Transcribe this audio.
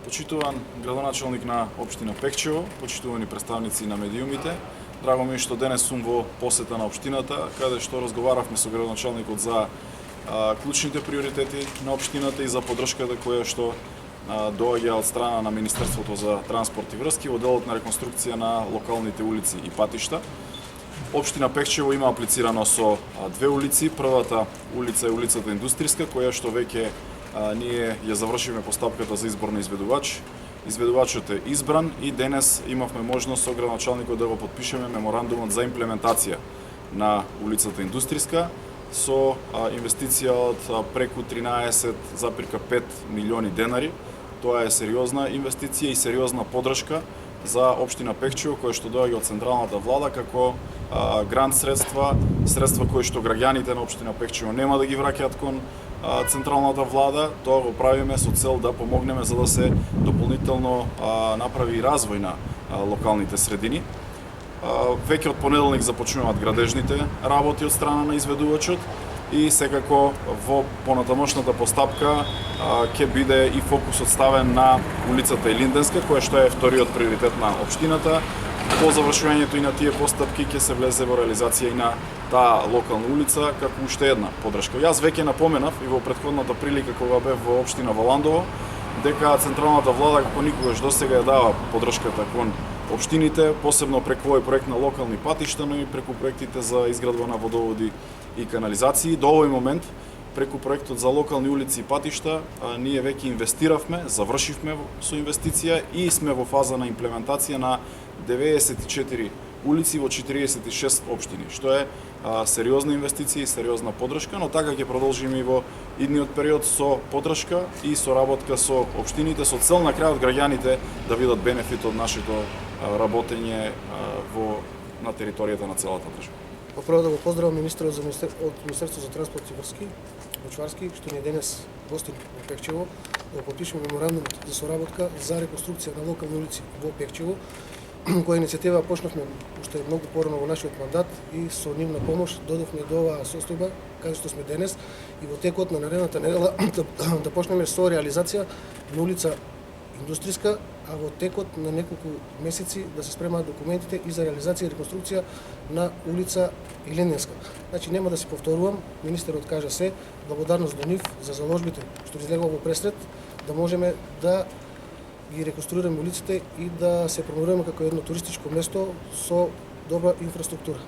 Почитуван градоначалник на општина Пекчево, почитувани представници на медиумите, драго ми е што денес сум во посета на општината, каде што разговаравме со градоначалникот за клучните приоритети на општината и за поддршката која што доаѓа од страна на Министерството за транспорт и врски во делот на реконструкција на локалните улици и патишта. Општина Пекчево има аплицирано со две улици. Првата улица е улицата Индустријска, која што веќе ние ја завршивме постапката за избор на изведувач. Изведувачот е избран и денес имавме можност со градоначалникот да го подпишеме меморандумот за имплементација на улицата Индустријска со инвестиција од преку 13,5 милиони денари. Тоа е сериозна инвестиција и сериозна поддршка за општина Пекчево, која што доаѓа од централната влада како грант средства кои што граѓаните на општина Пекчево нема да ги враќаат кон централната влада. Тоа го правиме со цел да помогнеме за да се дополнително направи развој на локалните средини. Веќе од понеделник започнуваат градежните работи од страна на изведувачот и секако во понатамошната постапка ќе биде и фокусот ставен на улицата Илинденска, која што е вториот приоритет на општината. По завршувањето и на тие постапки ќе се влезе во реализација и на таа локална улица како уште една поддршка. Јас веќе напоменав и во претходната прилика кога бев во општина Валандово дека централната влада како никогаш досега ја дава поддршката кон општините, посебно преку овој проект на локални патишта, но и преку проектите за изградба на водоводи и канализации. До овој момент преку проектот за локални улици и патишта ние веќе инвестиравме, завршивме со инвестиција и сме во фаза на имплементација на 94 улици во 46 општини, што е сериозна инвестиција и сериозна поддршка, но така ќе продолжиме и во идниот период со поддршка и соработка со општините со цел на крајот граѓаните да видат бенефит од нашето работење на територијата на целата држава. Прво да го поздравам министерот од Министерството за транспорт и врски, Бочварски, што ни е денес гостин во Пекчево, да го подпишеме меморандумот за соработка за реконструкција на локални улици во Пекчево, која иницијатива почнавме уште многу порано во нашиот мандат и со нивна помош додовме до оваа состојба каде што сме денес и во текот на наредната недела да почнеме со реализација на улица Индустријска, а во текот на неколку месеци да се спремаат документите и за реализација и реконструкција на улица Илинденска. Значи нема да се повторувам, министерот кажа се, благодарност до нив за заложбите што излегува во пресред, да можеме да ги реконструираме улиците и да се промовираме како едно туристичко место со добра инфраструктура.